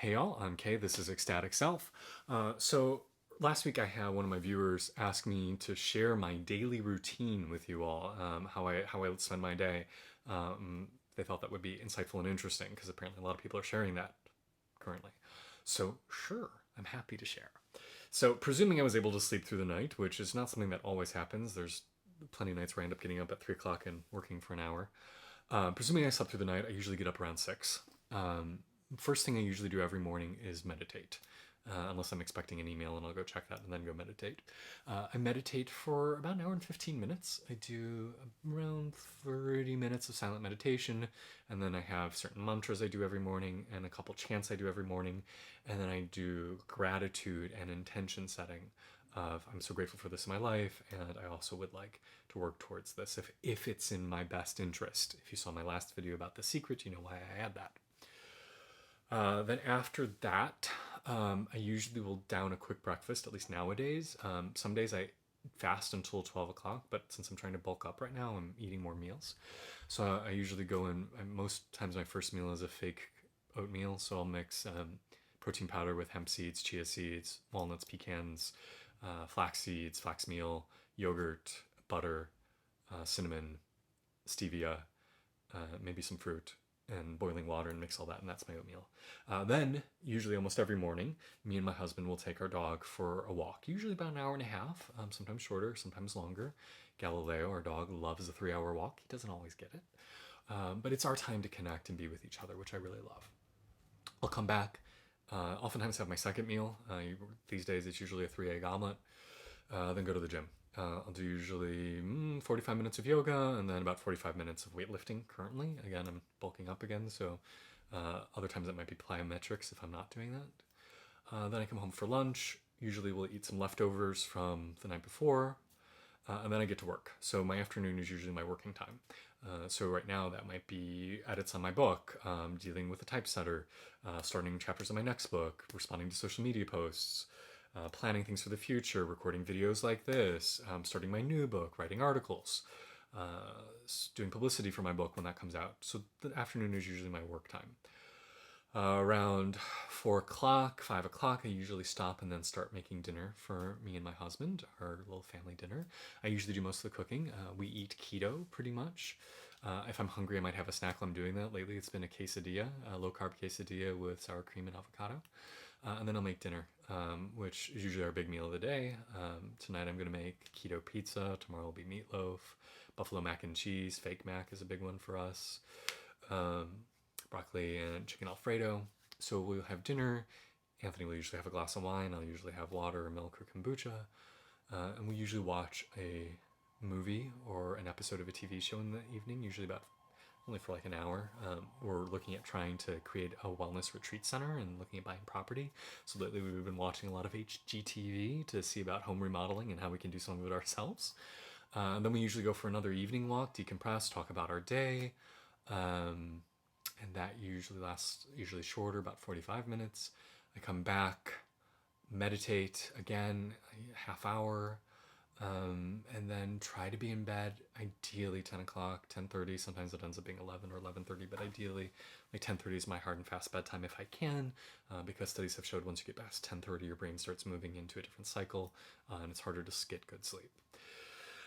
Hey y'all, I'm Kay. This is Ecstatic Self. So last week I had one of my viewers ask me to share my daily routine with you all, how I spend my day. They thought that would be insightful and interesting because apparently a lot of people are sharing that currently. So sure, I'm happy to share. So presuming I was able to sleep through the night, which is not something that always happens. There's plenty of nights where I end up getting up at 3 o'clock and working for an hour. Presuming I slept through the night, I usually get up around 6. First thing I usually do every morning is meditate. Unless I'm expecting an email, and I'll go check that and then go meditate. I meditate for about an hour and 15 minutes. I do around 30 minutes of silent meditation, and then I have certain mantras I do every morning, and a couple chants I do every morning, and then I do gratitude and intention setting of I'm so grateful for this in my life, and I also would like to work towards this if it's in my best interest. If you saw my last video about The Secret, you know why I add that. Then after that, I usually will down a quick breakfast, at least nowadays. Some days I fast until 12 o'clock, but since I'm trying to bulk up right now, I'm eating more meals. So I usually go in, most times my first meal is a fake oatmeal, so I'll mix protein powder with hemp seeds, chia seeds, walnuts, pecans, flax seeds, flax meal, yogurt, butter, cinnamon, stevia, maybe some fruit, and boiling water, and mix all that, and that's my oatmeal. Then, usually almost every morning, me and my husband will take our dog for a walk, usually about an hour and a half, sometimes shorter, sometimes longer. Galileo, our dog, loves a 3-hour walk. He doesn't always get it. But it's our time to connect and be with each other, which I really love. I'll come back, oftentimes have my second meal. These days it's usually a 3-egg omelet, then go to the gym. I'll do usually 45 minutes of yoga and then about 45 minutes of weightlifting currently. Again, I'm bulking up again, so other times it might be plyometrics if I'm not doing that. Then I come home for lunch. Usually we'll eat some leftovers from the night before, and then I get to work. So my afternoon is usually my working time. So right now that might be edits on my book, dealing with a typesetter, starting chapters of my next book, responding to social media posts, planning things for the future, recording videos like this, starting my new book, writing articles, doing publicity for my book when that comes out. So the afternoon is usually my work time. Around 4 o'clock, 5 o'clock, I usually stop and then start making dinner for me and my husband, our little family dinner. I usually do most of the cooking. We eat keto pretty much. If I'm hungry, I might have a snack while I'm doing that. Lately, it's been a quesadilla, a low-carb quesadilla with sour cream and avocado. And then I'll make dinner, which is usually our big meal of the day. Tonight I'm going to make keto pizza. Tomorrow will be meatloaf. Buffalo mac and cheese. Fake mac is a big one for us. Broccoli and chicken Alfredo. So we'll have dinner. Anthony will usually have a glass of wine. I'll usually have water or milk or kombucha. And we usually watch a movie or an episode of a TV show in the evening, usually about only for like an hour. We're looking at trying to create a wellness retreat center and looking at buying property. So lately we've been watching a lot of HGTV to see about home remodeling and how we can do some of it ourselves. Then we usually go for another evening walk, decompress, talk about our day. And that usually lasts shorter, about 45 minutes. I come back, meditate again, a half hour, and then try to be in bed ideally 10 o'clock, 10:30. Sometimes it ends up being 11 or 11:30, but ideally like 10:30 is my hard and fast bedtime if I can, because studies have showed once you get past 10:30 your brain starts moving into a different cycle, and it's harder to get good sleep.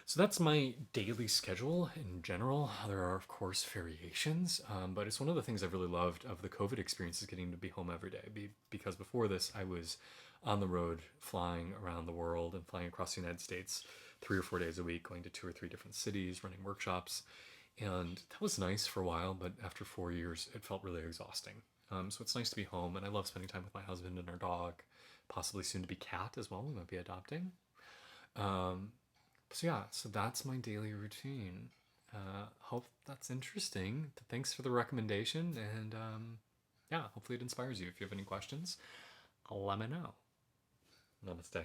So that's my daily schedule in general. There are, of course, variations, but it's one of the things I've really loved of the COVID experience is getting to be home every day. Because before this, I was on the road, flying around the world and flying across the United States 3 or 4 days a week, going to 2 or 3 different cities, running workshops. And that was nice for a while, but after 4 years, it felt really exhausting. So it's nice to be home, and I love spending time with my husband and our dog, possibly soon to be cat as well. We might be adopting. So yeah, so that's my daily routine. Hope that's interesting. Thanks for the recommendation, and yeah, hopefully it inspires you. If you have any questions, let me know. Namaste.